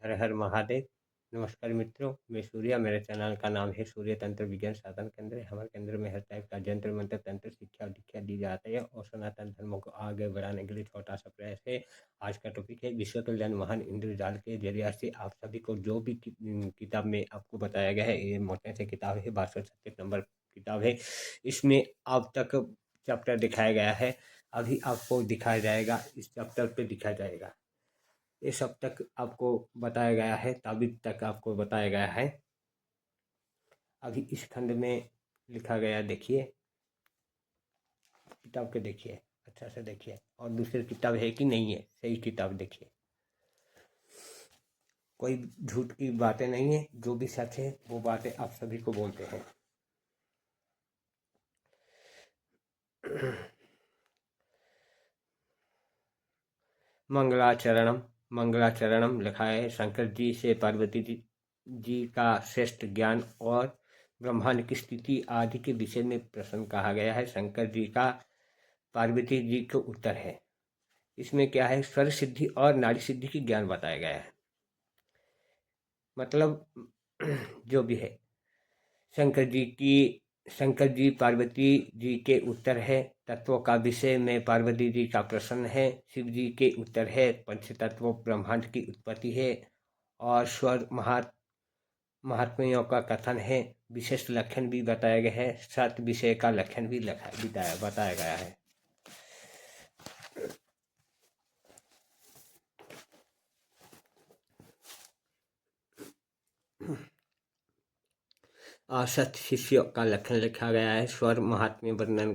हर हर महादेव। नमस्कार मित्रों, मैं सूर्या। मेरे चैनल का नाम है सूर्य तंत्र विज्ञान साधन केंद्र। हमारे केंद्र में हर टाइप का जंत्र मंत्र तंत्र शिक्षा और दीक्षा दी जाती है और सनातन धर्म को आगे बढ़ाने के लिए छोटा सा प्रयास है। आज का टॉपिक है विश्व कल्याण महान इंद्रजाल के जरिए से आप सभी को जो भी किताब में आपको बताया गया है, ये मोटे से किताब है, 62 नंबर किताब है। इसमें अब तक चैप्टर दिखाया गया है, अभी आपको दिखाया जाएगा, इस चैप्टर पे दिखाया जाएगा। ये सब तक आपको बताया गया है, ताबीज तक आपको बताया गया है। अभी इस खंड में लिखा गया, देखिए किताब के, देखिए अच्छा से देखिए, और दूसरी किताब है कि नहीं है, सही किताब देखिए। कोई झूठ की बातें नहीं है, जो भी सच है वो बातें आप सभी को बोलते हैं। मंगलाचरणम मंगलाचरणम लिखा है। शंकर जी से पार्वती जी का श्रेष्ठ ज्ञान और ब्रह्मांड की स्थिति आदि के विषय में प्रश्न कहा गया है। शंकर जी का पार्वती जी को उत्तर है। इसमें क्या है, स्वर सिद्धि और नाड़ी सिद्धि की ज्ञान बताया गया है। मतलब जो भी है, शंकर जी पार्वती जी के उत्तर है। तत्वों का विषय में पार्वती जी का प्रश्न है। शिव जी के उत्तर है। पंच तत्व ब्रह्मांड की उत्पत्ति है और स्वर महात्म्यों का कथन है। विशेष लक्षण भी बताया गया है। सत विषय का लक्षण भी बताया गया है। असत शिष्य का लक्षण लिखा गया है। स्वर महात्म्य वर्णन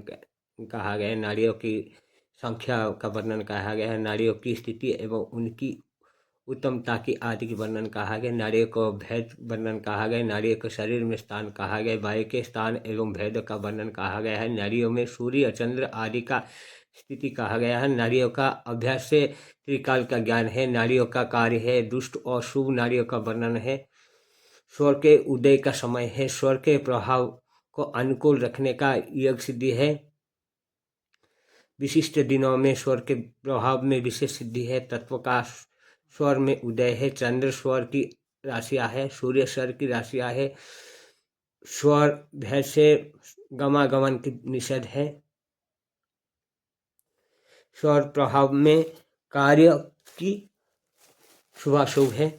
कहा गया है। नारियों की संख्या का वर्णन कहा गया है। नारियों की स्थिति एवं उनकी उत्तमता की आदि की वर्णन कहा गया। नारियों को भेद वर्णन कहा गया। नारियों के शरीर में स्थान कहा गया। वायु के स्थान एवं भेद का वर्णन कहा गया है। नारियों में सूर्य चंद्र आदि का स्थिति कहा गया है। नारियों का अभ्यास से त्रिकाल का ज्ञान है। नारियों का कार्य है। दुष्ट और शुभ नारियों का वर्णन है। स्वर के उदय का समय है। स्वर के प्रभाव को अनुकूल रखने का योग सिद्धि है। विशिष्ट दिनों में स्वर के प्रभाव में विशेष सिद्धि है। तत्व का स्वर में उदय है। चंद्र स्वर की राशियां है। सूर्य स्वर की राशियां है। स्वर भय से गमागमन की निषेध है। स्वर प्रभाव में कार्य की शुभाशुभ है।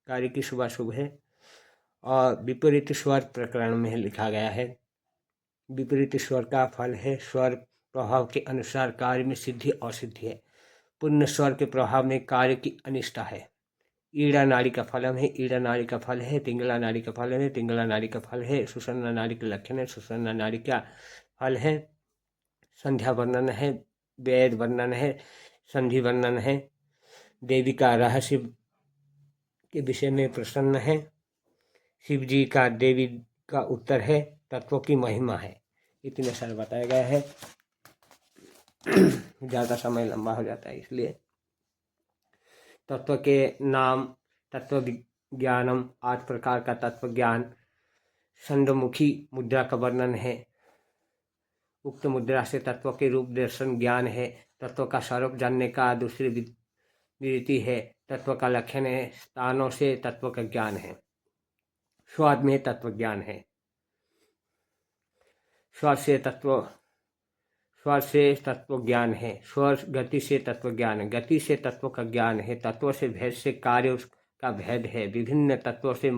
कार्य की शुभाशुभ है। और विपरीत स्वर प्रकरण में लिखा गया है। विपरीत स्वर का फल है। स्वर प्रभाव के अनुसार कार्य में सिद्धि और सिद्धि है। पुण्य स्वर के प्रभाव में कार्य की अनिष्टा है। ईड़ा नाड़ी का फलम है। ईड़ा नाड़ी का फल है। तिंगला नाड़ी का फल है। तिंगला नाड़ी का फल है। सुषुम्ना नाड़ी के लक्षण है। सुषुम्ना नाड़ी का फल है। संध्या वर्णन है। वेद वर्णन है। संधि वर्णन है। देवी का रहस्य के विषय में प्रसन्न है। शिव जी का देवी का उत्तर है। तत्वों की महिमा है। इतने सारे बताया गया है। ज़्यादा समय लंबा हो जाता है, इसलिए तत्व के नाम, तत्व ज्ञानम, 8 प्रकार का तत्व ज्ञान। छंदमुखी मुद्रा का वर्णन है। उक्त मुद्रा से तत्व के रूप दर्शन ज्ञान है। तत्व का स्वरूप जानने का दूसरी विधि है। तत्व का लक्षण है। स्थानों से तत्व का ज्ञान है। स्वाद में तत्व ज्ञान है। स्वाद से तत्व ज्ञान है। स्वर गति से तत्व ज्ञान है। गति से तत्व का ज्ञान है। तत्व से भेद से कार्य का भेद है। विभिन्न तत्वों से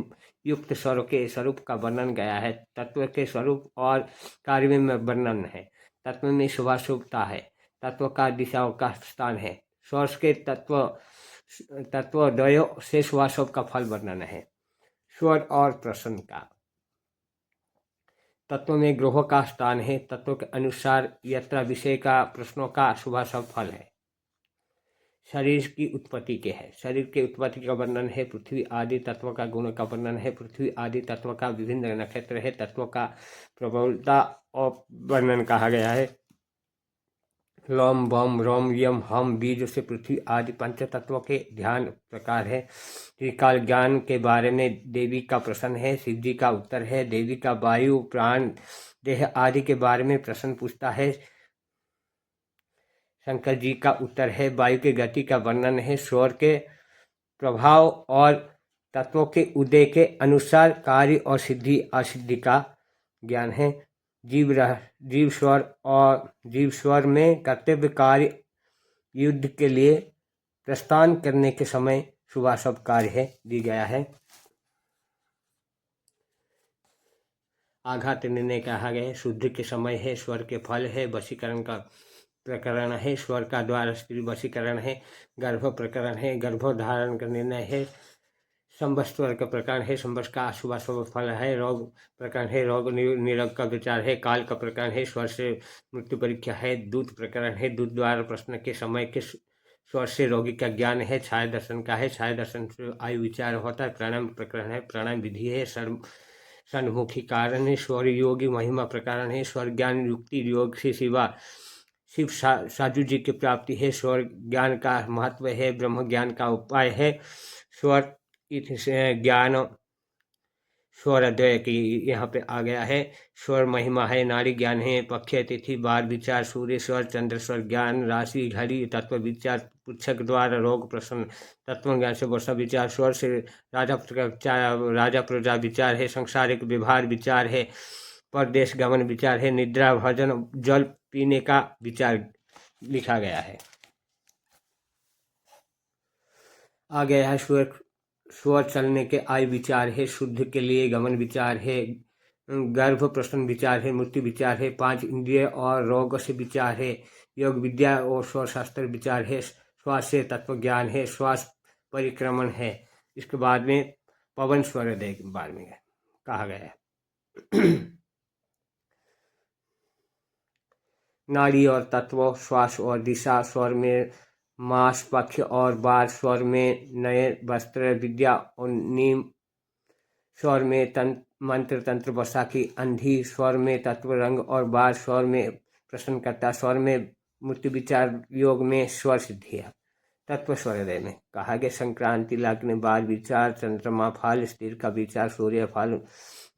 युक्त स्वर के स्वरूप का वर्णन गया है। तत्व के स्वरूप और कार्य में वर्णन है। तत्व में शुभाशुभता है। तत्व का दिशाओं का स्थान है। स्वर के तत्वद्वयों से शुभाशुभ का फल वर्णन है। स्वर और प्रश्न का तत्व में ग्रहों का स्थान है। तत्व के अनुसार यात्रा विषय का प्रश्नों का शुभाशुभ फल है। शरीर की उत्पत्ति के है। शरीर के उत्पत्ति का वर्णन है। पृथ्वी आदि तत्वों का गुण का वर्णन है। पृथ्वी आदि तत्वों का विभिन्न नक्षत्र है। तत्वों का प्रबलता और वर्णन कहा गया है। लोम बम रोम यम हम बीज से पृथ्वी आदि पंच तत्वों के ध्यान प्रकार है। त्रिकाल ज्ञान के बारे में देवी का प्रश्न है। शिव जी का उत्तर है। देवी का वायु प्राण देह आदि के बारे में प्रश्न पूछता है। शंकर जी का उत्तर है। वायु के गति का वर्णन है। स्वर के प्रभाव और तत्वों के उदय के अनुसार कार्य और सिद्धि असिद्धि का ज्ञान है। जीव स्वर में कर्तव्य कार्य युद्ध के लिए प्रस्थान करने के समय शुभाशुभ कार्य है दी गया है। आघात निर्णय कहा गया है। शुद्ध के समय है, स्वर के फल है, वशीकरण का प्रकरण है, स्वर का द्वार स्त्री वशीकरण है, गर्भ प्रकरण है, गर्भोधारण का निर्णय है, संवत्सर का प्रकरण है, संवत्स का अशुभाशुभ फल है, रोग प्रकरण है, रोग निरोग का विचार है, काल का प्रकरण है, स्वर से मृत्यु परीक्षा है, दूत प्रकरण है, दूत द्वारा प्रश्न के समय के स्वर से रोगी का ज्ञान है, छाया दर्शन का है, छाया दर्शन से आयु विचार होता है, प्राणायाम प्रकरण है, प्राणायाम विधि है, सन्मुखी कारण है, स्वर योगी महिमा प्रकरण है, स्वर ज्ञान युक्ति योग से शिव साजू जी की प्राप्ति है, स्वर ज्ञान का महत्व है, ब्रह्म ज्ञान का उपाय है, स्वर ज्ञान स्वर अद्वय की यहाँ पे आ गया है, स्वर महिमा है, नाड़ी ज्ञान है, पक्ष तिथि बार विचार, सूर्य स्वर, चंद्र स्वर ज्ञान, राशि घड़ी तत्व विचार, पुच्छक द्वार रोग प्रश्न, तत्व ज्ञान से वर्षा विचार, स्वर से राजा प्रजा विचार है, संसारिक व्यवहार विचार है, परदेश गमन विचार है, निद्रा भजन जल पीने का विचार लिखा गया है। आ गया है स्वर चलने के आय विचार है, शुद्ध के लिए गमन विचार है, गर्भ प्रश्न विचार है, मृत्यु विचार है, 5 इंद्रिय और रोग से विचार है, योग विद्या और स्वर शास्त्र विचार है, श्वास से तत्व ज्ञान है, श्वास परिक्रमण है। इसके बाद में पवन स्वरोदय के बारे में कहा गया है। नाड़ी और तत्व, श्वास और दिशा, स्वर में मास, पक्ष और बार, स्वर में नए वस्त्र, विद्या और नीम, स्वर में मंत्र तंत्र वर्षा की अंधी, स्वर में तत्व रंग और बार, स्वर में प्रश्न करता, स्वर में मृत्यु विचार, योग में स्वर सिद्धि है। तत्व स्वरोदय में कहा गया संक्रांति लग्न बार विचार, चंद्रमा फल, स्थिर का विचार, सूर्य फल,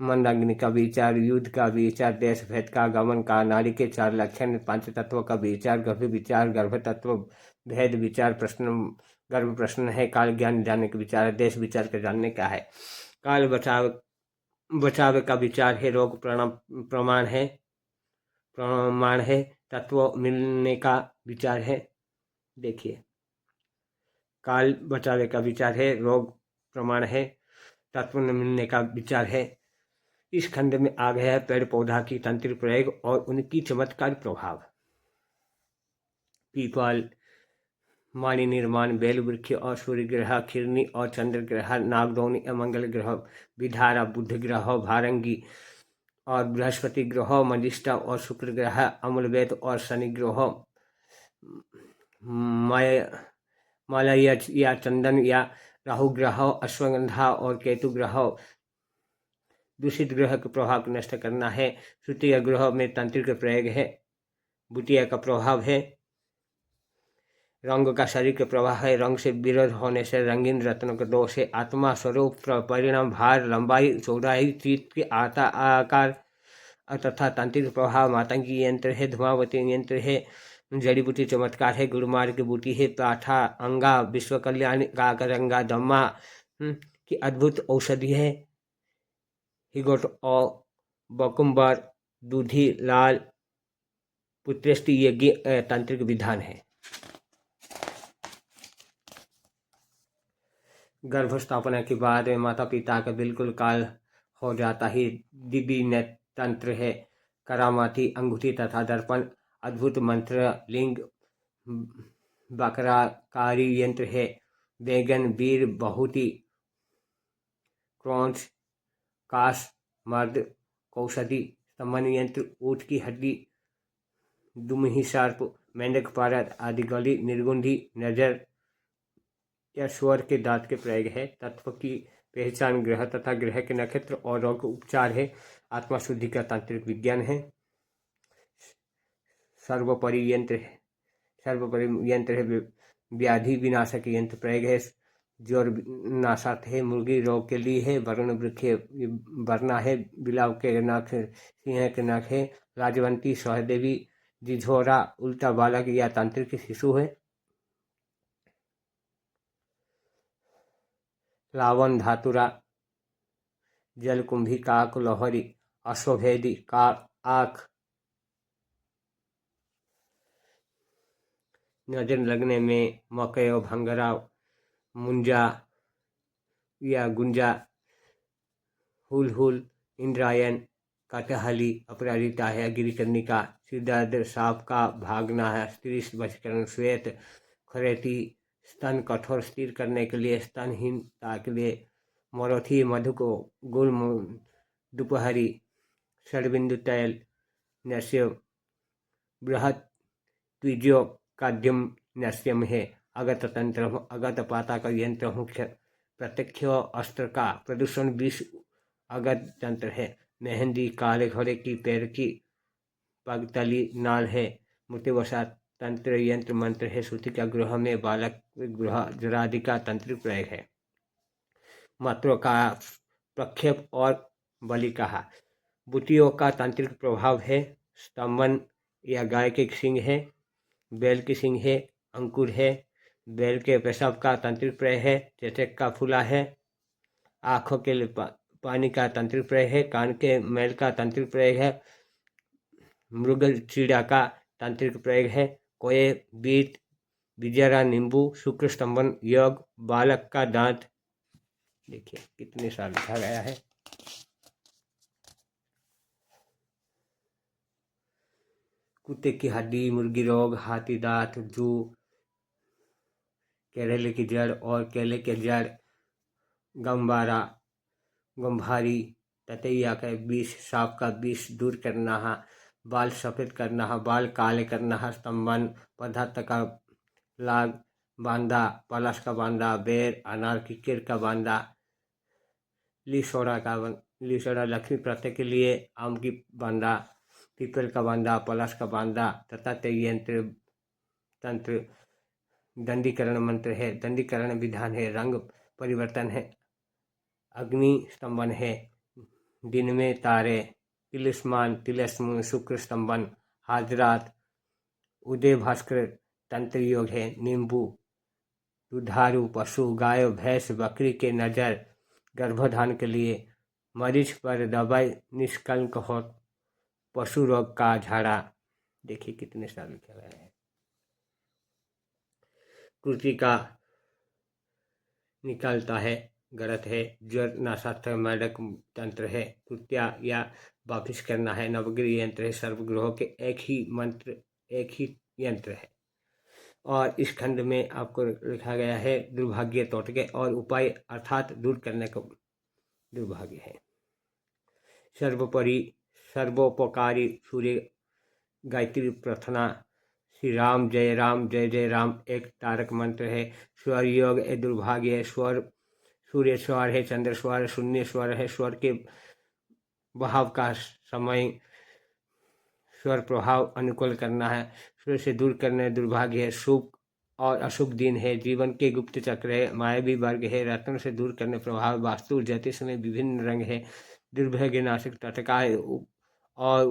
मंदाग्नि का विचार, युद्ध का विचार, देश भेद का गमन का, नाड़ी के 4 लक्षण, 5 तत्वों का विचार, गर्भ विचार, गर्भ तत्व भेद विचार, प्रश्न गर्भ प्रश्न है, काल ज्ञान जानने का विचार है, देश विचार के जानने का है, काल बचाव का विचार है, रोग प्रमाण है, तत्व मिलने का विचार है। देखिए काल बचावे का विचार है, रोग प्रमाण है, तत्व न मिलने का विचार है। इस खंड में आ गया है पेड़ पौधा की तंत्र प्रयोग और उनकी चमत्कारी प्रभाव। पीपल, माणी निर्माण, बेल वृक्ष और सूर्य ग्रह, खिरनी और चंद्र ग्रह, नागदौनी, अमंगल ग्रह, विधारा, बुध ग्रह, भारंगी और बृहस्पति ग्रह, मजिष्ठा और शुक्र ग्रह, अम्लवेद और शनि ग्रह, मालय या चंदन या राहु ग्रह, अश्वगंधा और केतु ग्रह, दूषित ग्रह के प्रभाव को नष्ट करना है। तृतीय ग्रह में तंत्र का प्रयोग है, बुटिया का प्रभाव है, रंग का शरीर के प्रभाव है, रंग से विरोध होने से रंगीन रत्नों के दोष है, आत्मा स्वरूप परिणाम भार लंबाई चौड़ाई चीत के आकार तथा तांत्रिक प्रभाव मातंगी यंत्र है, धुमावती यंत्र है, जड़ी बूटी चमत्कार है, गुरुमार की बूटी है, पाठा अंगा विश्व कल्याण काकरंगा दम्मा की अद्भुत औषधि है, हिगोट और बकुम्बर दूधी लाल पुत्रेष्टि यज्ञ तांत्रिक विधान है। गर्भ स्थापना के बाद माता पिता का बिल्कुल काल हो जाता ही दिव्य ने तंत्र है, करामाती अंगूठी तथा दर्पण, अद्भुत मंत्र, लिंग बकराकारी यंत्र है, बैगन वीर बहुती, क्रॉन्स काश मर्द कौशदी, सम्मान यंत्र, ऊँट की हड्डी, दुमही सर्प, मेंढक पारद आदि गली, निर्गुंधी नजर या स्वर के दांत के प्रयोग है। तत्व की पहचान ग्रह तथा ग्रह के नक्षत्र और रोग उपचार है। आत्मा शुद्धि का तांत्रिक विज्ञान है। सर्वोपरि यंत्र है, व्याधि विनाशक यंत्र प्रयोग है, ज्वर नाशार्थ है, मुर्गी रोग के लिए है, वरुण वृक्ष वरना है, बिलाव के नाक सिंह के नाक है, राजवंती सहदेवी जिझोरा उल्टा बालक या तांत्रिक शिशु है। लावन धातुरा जल कुंभी काक लोहरी अश्वभेदी का आख नजर लगने में मकयो भंगरा मुंजा या गुंजा हुल हुल इंद्रायण कटहली अपराजिता है गिरिकर्णिका सिद्धार्थ सांप का भागना है स्त्री वशीकरण श्वेत खरेती स्तन कठोर स्थिर करने के लिए स्तनहीनता के लिए मरोथी मधु को गुल दोपहरी षडबिंदु तैल नश्य बृहत त्विजो काद्यम नश्यम है अगत तंत्र अगत पाता का यंत्र मुख्य प्रत्यक्ष अस्त्र का प्रदूषण विष अगत तंत्र है मेहंदी काले घोड़े की पैर की पगतली नाल है मूर्तिवसात तंत्र यंत्र मंत्र है सूतिका गृह में बालक गृह जरादिका तंत्रिक प्रयोग है मात्रों का प्रक्षेप और बलि कहा बुतियों का तांत्रिक प्रभाव है स्तंभन या गाय के सिंह है बैल की सिंह है अंकुर है बैल के पेशाब का तांत्रिक प्रयोग है चेचक का फूला है आँखों के लिए पानी का तांत्रिक प्रयोग है कान के मैल का तांत्रिक प्रयोग है मृग चीड़ा का तांत्रिक प्रयोग है कोये बीत बिजरा नींबू शुक्र स्तंभन योग बालक का दांत देखिए कितने साल लिखा गया है कुत्ते की हड्डी मुर्गी रोग हाथी दांत जू केले की जड़ और केले के जड़ गंबारा गंभारी ततैया का विष सांप का विष दूर करना है बाल सफ़ेद करना है बाल काले करना है स्तंभन पदार्थ का लाग बांदा पलाश का बांदा बेर अनार की केर का बांदा लिसोड़ा लक्ष्मी प्रत्यय के लिए आम की बांदा पीपल का बांदा पलाश का बांदा तथा यंत्र तंत्र दंडीकरण मंत्र है दंडीकरण विधान है रंग परिवर्तन है अग्नि स्तंभन है दिन में तारे तिलिस्मान तिलस्म शुक्र स्तंभन हाजरात उदय भास्कर तंत्र योग है नींबू दुधारू पशु गाय भैंस बकरी के नज़र गर्भधान के लिए मरीज पर दवाई निष्कलंक हो पशु रोग का झाड़ा देखिए कितने साल लिखा गया है कृति का निकालता है गलत है ज्वर नाशास्त्र मैडक तंत्र है कृत्या या वापिस करना है नवग्रह यंत्र है सर्वग्रहों के एक ही मंत्र एक ही यंत्र है और इस खंड में आपको लिखा गया है दुर्भाग्य तोटके और उपाय अर्थात दूर करने का दुर्भाग्य है सर्वोपरि सर्वोपकारी सूर्य गायत्री प्रार्थना श्री राम जय जय राम एक तारक मंत्र है स्वर योग ए दुर्भाग्य है स्वर सूर्य स्वर है चंद्र स्वर शून्य स्वर है स्वर के बहाव का समय स्वर प्रभाव अनुकूल करना है स्वर से दूर करने दुर्भाग्य है शुभ और अशुभ दिन है जीवन के गुप्त चक्र है मायावी वर्ग है रत्न से दूर करने प्रभाव वास्तु जाते समय विभिन्न रंग है दुर्भाग्य नाशक तटका है और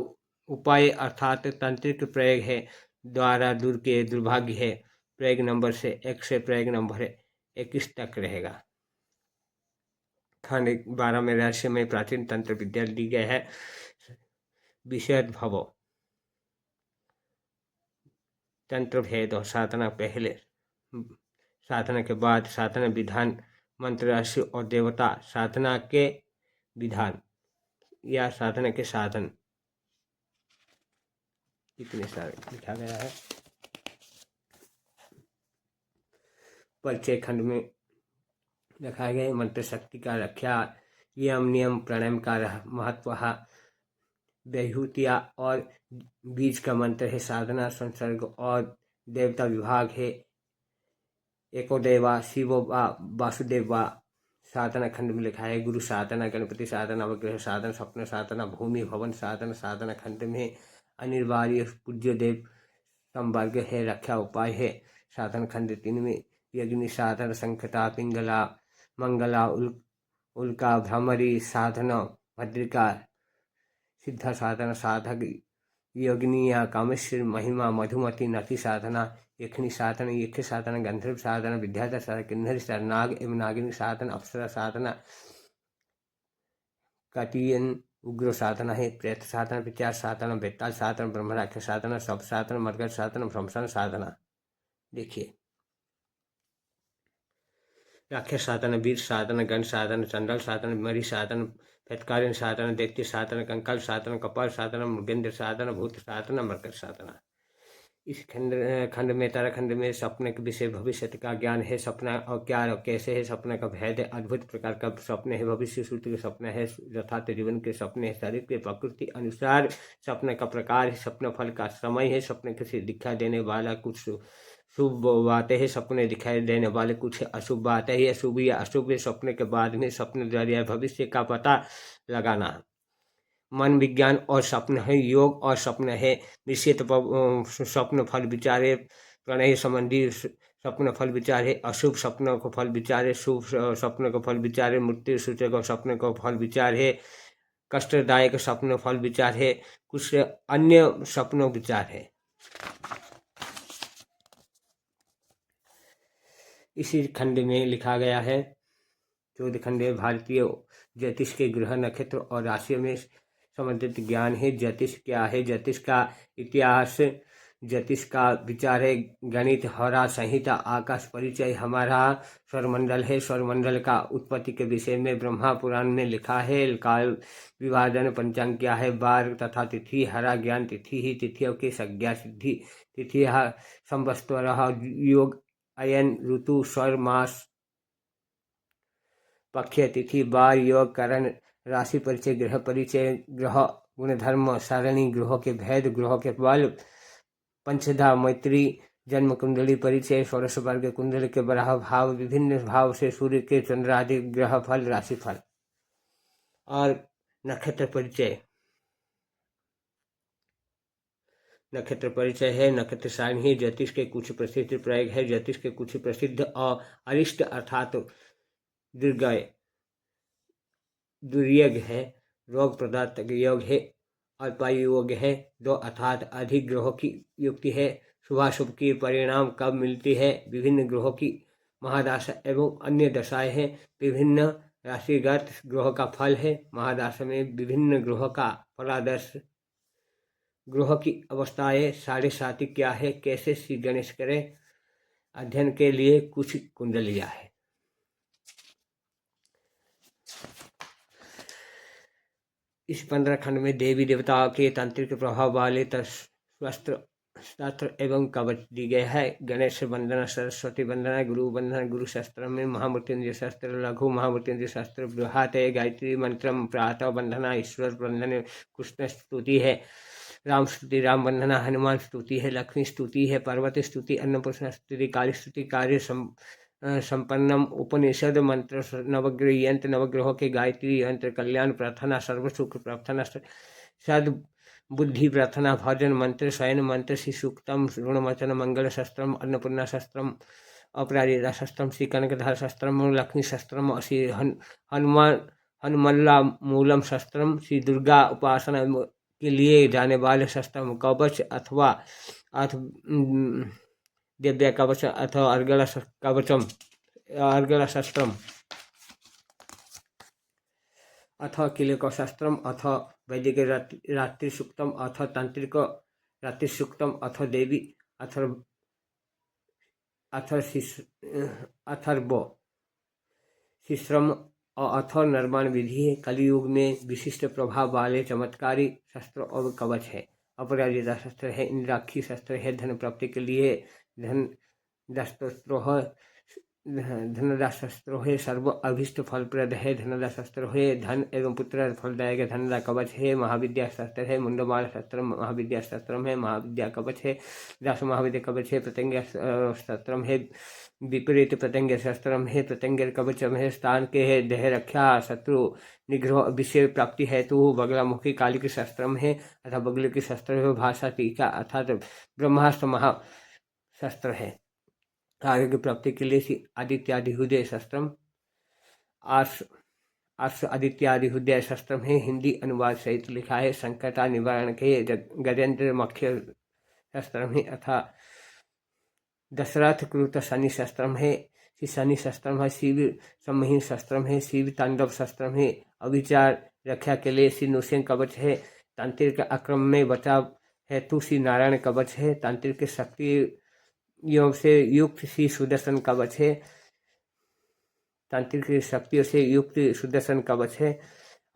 उपाय अर्थात तांत्रिक प्रयोग है द्वारा दूर के दुर्भाग्य है प्रयोग नंबर से 1 से प्रयोग नंबर 21 तक रहेगा खंड 12 में रहस्य में प्राचीन तंत्र विद्या दी गई है विषय भवो तंत्र भेद और साधना पहले साधना के बाद साधना विधान मंत्र राशि और देवता साधना के विधान या साधना के साधन कितने सारे लिखा गया है परिचय खंड में लिखा गया मंत्र शक्ति का रक्षा यम नियम प्राणायाम का महत्व बेहुतिया और बीज का मंत्र है साधना संसर्ग और देवता विभाग है एको देवा शिवो वासुदेवा साधना खंड में लिखा है गुरु साधना गणपति साधना अवग्रह साधन स्वप्न साधना भूमि भवन साधना साधना खंड में अनिवार्य पूज्य देव संवर्ग है रक्षा उपाय है साधन खंड 3 में यज्ञ साधन संखता पिंगला मंगला उल्का भ्रमरी साधना भद्रिका सिद्ध साधन साधक योगिनी या कामेश्वर महिमा मधुमती नति साधना यखनी साधना यक्ष साधना गंधर्व साधना विद्याधर साधना किन्नरी साधना नाग एवं नागिनी साधना अप्सरा साधना काटियन उग्र साधना है प्रेत साधना विचार साधना बेताल साधना ब्रह्मराक्ष साधना सब साधना मरगर साधना भ्रमशन साधना। देखिए राक्षस साधन वीर साधन गण साधन चंडल साधन मरी साधन फटकारिन साधन दैत्य साधन कंकाल साधन कपाल साधन मृगेंद्र साधन भूत साधन मरकर साधना। इस खंड में ताराखंड में सपने के विषय भविष्य का ज्ञान है। सपना और क्या और कैसे है, सपने का भेद है, अद्भुत प्रकार का सपने है, भविष्य सूत्र के सपने है, यथार्थ जीवन के सपने है, शरीर के प्रकृति अनुसार सपने का प्रकार है, सपना फल का समय है, सपने किसी दिखाई देने वाला कुछ शुभ बातें हैं, सपने दिखाई देने वाले कुछ अशुभ बातें हैं, अशुभ या अशुभ सपने के बाद में सपने द्वारा भविष्य का पता लगाना। मन विज्ञान और स्वप्न है, योग और स्वप्न है, निश्चित स्वप्न फल विचारे, प्रणय संबंधी स्वप्न फल विचार है, अशुभ स्वप्नों को फल विचार है, शुभ स्वप्न को फल विचार है, मृत्यु सूचक स्वप्न को फल विचार है, कष्टदायक स्वप्न फल विचार है, कुछ अन्य स्वप्नों विचार है। इसी खंड में लिखा गया है 14 खंड भारतीय ज्योतिष के ग्रह नक्षत्र और राशियों में संबंधित ज्ञान है। ज्योतिष क्या है, ज्योतिष का इतिहास, ज्योतिष का विचार है, गणित, होरा संहिता, आकाश परिचय हमारा स्वरमंडल है। स्वरमंडल का उत्पत्ति के विषय में ब्रह्मा पुराण में लिखा है। काल विभाजन, पंचांग क्या है, वार तथा तिथि, हरा ज्ञान तिथि ही तिथियों की संज्ञा सिद्धि, तिथि संवत्सर, योग, अयन, ऋतु, स्वर, मास, पक्ष, तिथि, बार, योग, करण, राशि परिचय, ग्रह परिचय, ग्रह गुणधर्म सारणी, ग्रहों के भेद, ग्रहों के बल, पंचधा, मैत्री, जन्म कुंडली परिचय, षोडश वर्ग कुंडली के बराह भाव, विभिन्न भाव से सूर्य के चंद्र आदि ग्रह फल, राशि फल और नक्षत्र परिचय। नक्षत्र परिचय है, नक्षत्र सारणी ज्योतिष के कुछ प्रसिद्ध प्रयोग है। ज्योतिष के कुछ प्रसिद्ध और अरिष्ट अर्थात दुर्गय दुर्योग है, रोग पदार्थ योग है, अल्पायु योग है, 2 अर्थात अधिक ग्रहों की युक्ति है। शुभाशुभ की परिणाम कब मिलती है, विभिन्न ग्रहों की महादशा एवं अन्य दशाएं हैं, विभिन्न राशिगत ग्रहों का फल है। महादशा में विभिन्न ग्रहों का फलादर्श, ग्रहों की अवस्थाएं, साढ़े साथी क्या है, कैसे श्री गणेश करें, अध्ययन के लिए कुछ कुंडलियां है। इस 15 खंड में देवी देवताओं के तांत्रिक प्रभाव वाले शास्त्र एवं कवच दी गए है। गणेश वंदना, सरस्वती वंदना, गुरु वंदना, गुरु शास्त्र में महामृत्युंजय शास्त्र, लघु महामृत्युंजय शास्त्र, बृहत गायत्री मंत्र, प्रातः वंदना, ईश्वर वंदन, कृष्ण स्तुति है, राम स्तुति, राम वंदना, हनुमान स्तुति है, लक्ष्मी स्तुति है, पार्वती स्तुति, अन्नपूर्णा स्तुति, काली स्तुति, कार्य संपन्नम, उपनिषद मंत्र, नवग्रह यंत्र, नवग्रहों के गायत्री यंत्र, कल्याण प्रार्थना, सर्वसुख प्रार्थना, सद बुद्धि प्रार्थना, भजन मंत्र, शयन मंत्र, श्री सूक्तम, ऋणमचन, मंगल शस्त्रम, अन्नपूर्णा शस्त्रम, अपराजिता शस्त्रम, श्री कनकधार शस्त्रम, लक्ष्मी शस्त्रम, श्री हनुमल्ला मूलम शस्त्रम, श्री दुर्गा उपासना के लिए जाने वाले शस्त्रम, कवच अथवा दिव्य कवच अथवा अर्गला कवचम, अर्गला शस्त्रम अथवा किलक शस्त्रम, अथवा वैदिक रात्रि सूक्तम, अथवा तांत्रिक रात्रि सूक्तम, अथवा देवी अथर्व शिश्रम और अथवा निर्माण विधि है। कलियुग में विशिष्ट प्रभाव वाले चमत्कारी शस्त्र और कवच है। अपराजिता शस्त्र है, इंद्राक्षी शस्त्र है, धन प्राप्ति के लिए धनदाशस्त्र है, सर्व अभिष्ट फलप्रद है, धनदाशस्त्र है, धन एवं पुत्र फलदायक, धनदा कवच है, महाविद्या शस्त्र है, मुंडमाल शस्त्र महाविद्या शस्त्रम है, महाविद्या कवच है, दास महाविद्या कवच है, प्रत्यंग शस्त्रम है, विपरीत प्रत्यंग शस्त्रम है, प्रत्यंग कवचम है, स्थान के है, देह रक्षा, शत्रु निग्रह, विषय प्राप्ति हेतु बगलामुखी काली के शस्त्रम है अथवा बगल के शस्त्र है, भाषा टीका अर्थात ब्रह्मास्त्र महाशस्त्र है। आगे की प्राप्ति के लिए आदित्यादि हृदय शस्त्रम, अश्व आदित्य आदि हृदय शस्त्रम है, हिंदी अनुवाद सहित लिखा है। संकटा निवारण के गजेंद्र मुख्य शस्त्रम है, अथा दशरथ कृत शनि शस्त्रम है, शनि शस्त्रम है। शिव सम्मोहन शस्त्रम है, शिव तांडव शस्त्रम है। अविचार रक्षा के लिए श्री नृसिंह कवच है। तांत्रिक आक्रमण में बचाव हेतु श्री नारायण कवच है। तांत्रिक शक्ति योग से युक्त श्री सुदर्शन कवच है। तांत्रिक शक्तियों से युक्त सुदर्शन कवच है।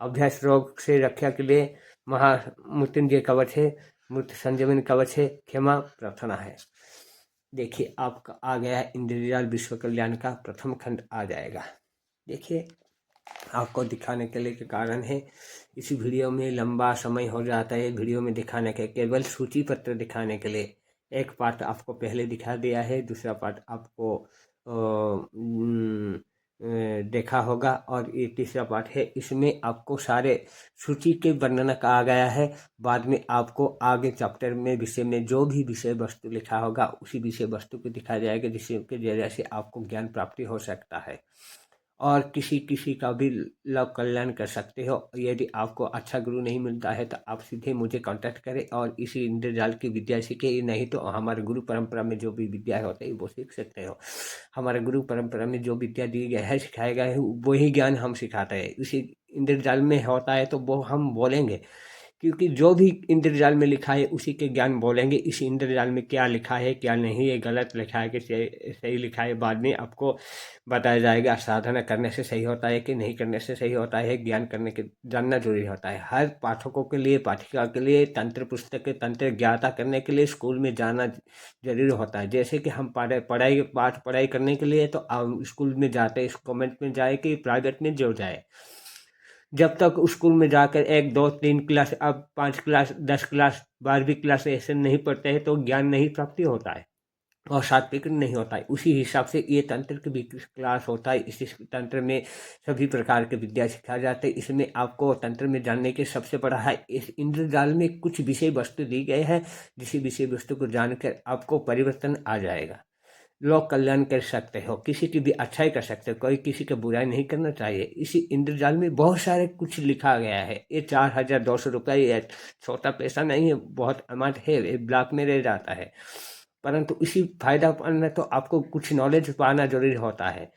अभ्यास रोग से रक्षा के लिए महामृत्युंजय कवच है। मृत संजीवनी कवच है। क्षमा प्रार्थना है। देखिए आपका आ गया है इंद्रजाल विश्व कल्याण का प्रथम खंड आ जाएगा। देखिए आपको दिखाने के लिए के कारण है, इस वीडियो में लंबा समय हो जाता है वीडियो में दिखाने के, केवल सूची पत्र दिखाने के लिए। एक पार्ट आपको पहले दिखा दिया है, दूसरा पार्ट आपको देखा होगा, और ये तीसरा पार्ट है। इसमें आपको सारे सूची के वर्णन का आ गया है। बाद में आपको आगे चैप्टर में विषय में जो भी विषय वस्तु लिखा होगा उसी विषय वस्तु को दिखाया जाएगा, जिसके जरिए से आपको ज्ञान प्राप्ति हो सकता है और किसी किसी का भी लोक कल्याण कर सकते हो। यदि आपको अच्छा गुरु नहीं मिलता है तो आप सीधे मुझे कांटेक्ट करें और इसी इंद्रजाल की विद्या सीखे, नहीं तो हमारे गुरु परंपरा में जो भी विद्या होती है वो सीख सकते हो। हमारे गुरु परंपरा में जो विद्या दी गई है, सिखाया गया है, वही ज्ञान हम सिखाते हैं। इसी इंद्रजाल में होता है तो वो हम बोलेंगे, क्योंकि जो भी इंद्रजाल में लिखा है उसी के ज्ञान बोलेंगे। इस इंद्रजाल में क्या लिखा है क्या नहीं, ये गलत लिखा है कि सही लिखा है, बाद में आपको बताया जाएगा। साधना करने से सही होता है कि नहीं करने से सही होता है, ज्ञान करने के जानना जरूरी होता है। हर पाठकों के लिए, पाठिका के लिए तंत्र पुस्तक तंत्र ज्ञाता करने के लिए स्कूल में जाना जरूरी होता है। जैसे कि हम पढ़ाई करने के लिए तो स्कूल में जाते हैं, कॉन्वेंट में जाए कि प्राइवेट में जो जाए। जब तक स्कूल में जाकर 1 2 3 क्लास, अब 5 क्लास 10 क्लास 12वीं क्लास ऐसे नहीं पढ़ते हैं तो ज्ञान नहीं प्राप्ति होता है और सात्विक नहीं होता है। उसी हिसाब से ये तंत्र की भी क्लास होता है। इस तंत्र में सभी प्रकार के विद्या सिखाए जाते हैं। इसमें आपको तंत्र में जानने के सबसे बड़ा है, इस इंद्रजाल में कुछ विषय वस्तु दी गई है, जिस विषय वस्तु को जानकर आपको परिवर्तन आ जाएगा। लोक कल्याण कर सकते हो, किसी की भी अच्छाई कर सकते हो, कोई किसी का बुराई नहीं करना चाहिए। इसी इंद्रजाल में बहुत सारे कुछ लिखा गया है। ये 4200 रुपये ये छोटा पैसा नहीं है, बहुत अमाउंट है, ये ब्लॉक में रह जाता है। परंतु इसी फायदा पाना तो आपको कुछ नॉलेज पाना जरूरी होता है।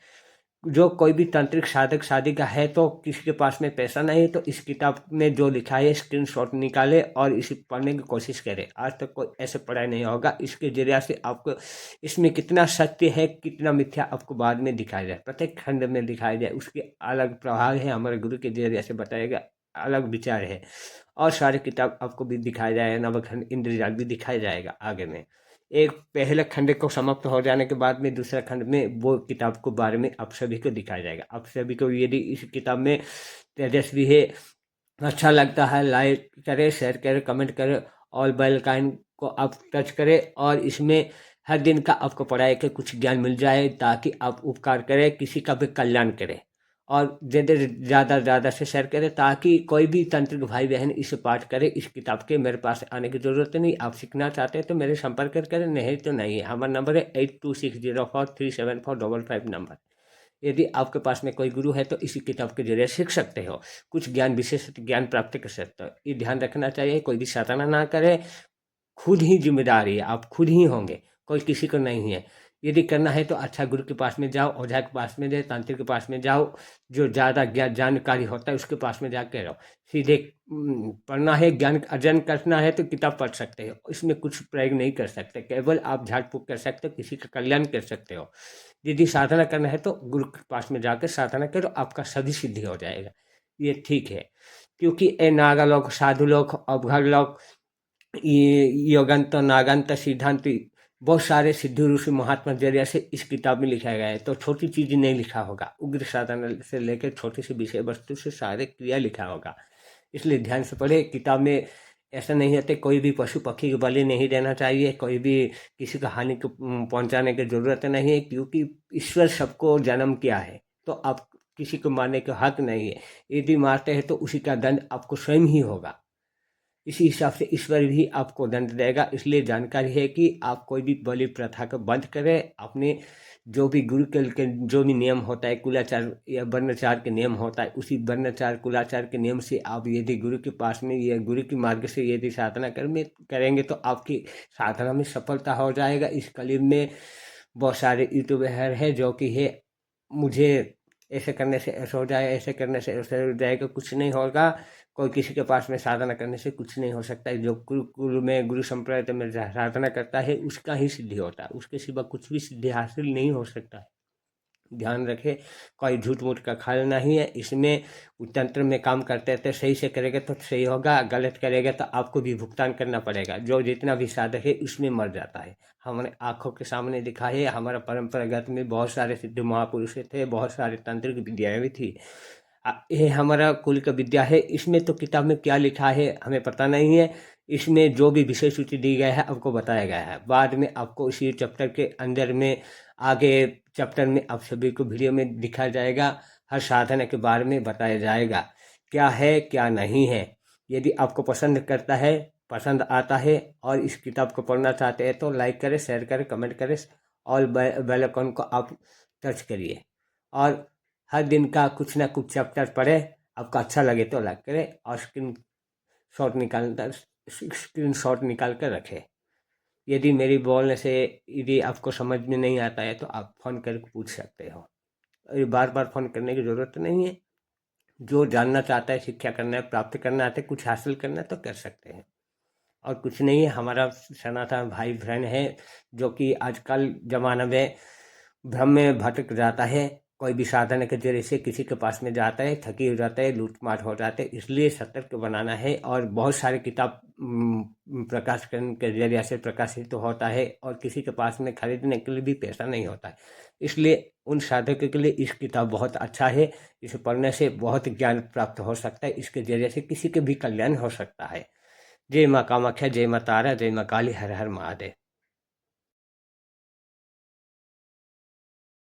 जो कोई भी तांत्रिक साधक साधिका है तो किसी के पास में पैसा नहीं है तो इस किताब में जो लिखा है स्क्रीनशॉट निकाले और इसे पढ़ने की कोशिश करें। आज तक कोई ऐसे पढ़ाई नहीं होगा। इसके जरिए से आपको इसमें कितना सत्य है कितना मिथ्या आपको बाद में दिखाया जाए, प्रत्येक खंड में दिखाया जाए। उसके अलग प्रभाव है, हमारे गुरु के जरिए से बताएगा, अलग विचार है। और सारे किताब आपको भी दिखाया जाएगा, नवखंड इंद्रजाल भी दिखाया जाएगा आगे में। एक पहले खंड को समाप्त हो जाने के बाद में दूसरा खंड में वो किताब को बारे में आप सभी को दिखाया जाएगा। आप सभी को यदि इस किताब में तेजस्वी है, अच्छा लगता है, लाइक करें, शेयर करें, कमेंट करें, ऑल बेल आइकन को आप टच करें और इसमें हर दिन का आपको पढ़ाई के कुछ ज्ञान मिल जाए, ताकि आप उपकार करें, किसी का भी कल्याण करें और ज़्यादा से शेयर करें, ताकि कोई भी तांत्रिक भाई बहन इसे पाठ करे। इस किताब के मेरे पास आने की ज़रूरत नहीं। आप सीखना चाहते हैं तो मेरे संपर्क करें, नहीं तो नहीं है। हमारा नंबर है 8260437455 नंबर। यदि आपके पास में कोई गुरु है तो इसी किताब के जरिए सीख सकते हो, कुछ ज्ञान विशेष ज्ञान प्राप्त कर सकते हो। ये ध्यान रखना चाहिए, कोई भी साधना ना करे, खुद ही जिम्मेदारी है, आप खुद ही होंगे, कोई किसी को नहीं है। यदि करना है तो अच्छा गुरु के पास में जाओ, ओझा के पास में जाओ, तांत्रिक के पास में जाओ, जो ज़्यादा जानकारी होता है उसके पास में जाके रहो। सीधे पढ़ना है, ज्ञान अर्जन करना है तो किताब पढ़ सकते हो, इसमें कुछ प्रयोग नहीं कर सकते, केवल आप झाड़ फूक कर सकते हो, किसी का कल्याण कर सकते हो। यदि साधना करना है तो गुरु के पास में जाकर साधना करो, आपका सभी सिद्धि हो जाएगा। ये ठीक है, क्योंकि ये नागा लोग, साधु लोग, अवघड़ लोग, ये योगंत नागंत सिद्धांत, बहुत सारे सिद्धि ऋषि महात्मा जरिया से इस किताब में लिखा गया है। तो छोटी चीज नहीं लिखा होगा, उग्र साधना से लेकर छोटी सी विषय वस्तु से सारे क्रिया लिखा होगा, इसलिए ध्यान से पढ़े। किताब में ऐसा नहीं है कि कोई भी पशु पक्षी को बलि नहीं देना चाहिए, कोई भी किसी को हानि को पहुंचाने की जरूरत नहीं है, क्योंकि ईश्वर सबको जन्म किया है तो आप किसी को मारने का हक नहीं है। यदि मारते हैं तो उसी का दंड आपको स्वयं ही होगा। इसी हिसाब से ईश्वर भी आपको दंड देगा। इसलिए जानकारी है कि आप कोई भी बलि प्रथा को बंद करें, अपने जो भी गुरुकुल के जो भी नियम होता है, कुलाचार या वर्णाचार के नियम होता है, उसी वर्णाचार कुलाचार के नियम से आप यदि गुरु के पास में या गुरु के मार्ग से यदि साधना करेंगे तो आपकी साधना में सफलता हो जाएगा। इस कलयुग में बहुत सारे यूट्यूबर है जो कि है मुझे ऐसे करने से ऐसा हो जाए, ऐसे करने से ऐसा हो जाएगा। कुछ नहीं होगा, कोई किसी के पास में साधना करने से कुछ नहीं हो सकता है। जो गुरु में गुरु संप्रदाय में साधना करता है उसका ही सिद्धि होता है, उसके सिवा कुछ भी सिद्धि हासिल नहीं हो सकता है। ध्यान रखें, कोई झूठ मूठ का ख्याल नहीं है इसमें। तंत्र में काम करते रहते, सही से करेगा तो सही होगा, गलत करेगा तो आपको भी भुगतान करना पड़ेगा। जो जितना भी साधक है उसमें मर जाता है। हमारे आंखों के सामने दिखा है, हमारा परंपरागत में बहुत सारे सिद्ध महापुरुष थे, बहुत सारे तांत्रिक विद्याएं भी थी। ये हमारा कुल का विद्या है। इसमें तो किताब में क्या लिखा है हमें पता नहीं है। इसमें जो भी विषय सूची दी गया है आपको बताया गया है। बाद में आपको इसी चैप्टर के अंदर में आगे चैप्टर में आप सभी को वीडियो में दिखाया जाएगा। हर साधना के बारे में बताया जाएगा क्या है क्या नहीं है। यदि आपको पसंद करता है, पसंद आता है और इस किताब को पढ़ना चाहते हैं तो लाइक करें, शेयर करें, कमेंट करें और बेल आइकन को आप टच करिए। और हर दिन का कुछ ना कुछ चैप्टर पढ़े। आपको अच्छा लगे तो लाइक करें और स्क्रीन शॉट निकाल कर रखें। यदि मेरी बोलने से यदि आपको समझ में नहीं आता है तो आप फ़ोन करके पूछ सकते हो। ये बार बार फ़ोन करने की ज़रूरत नहीं है। जो जानना चाहता है, शिक्षा करना है, प्राप्त करना आता है, कुछ हासिल करना है तो कर सकते हैं। और कुछ नहीं है, हमारा सनातन भाई बहन है जो कि आजकल ज़माना में भ्रम में भटक जाता है। कोई भी साधन के जरिए से किसी के पास में जाता है, ठगी हो जाता है, लूटमार हो जाते हैं। इसलिए सतर्क बनाना है। और बहुत सारे किताब प्रकाशन के जरिए से प्रकाशित होता है और किसी के पास में खरीदने के लिए भी पैसा नहीं होता है। इसलिए उन साधकों के लिए इस किताब बहुत अच्छा है। इसे पढ़ने से बहुत ज्ञान प्राप्त हो सकता है। इसके जरिए से किसी के भी कल्याण हो सकता है। जय माँ कामाख्या, जय माँ तारा, जय माँ काली, हर हर महादेव।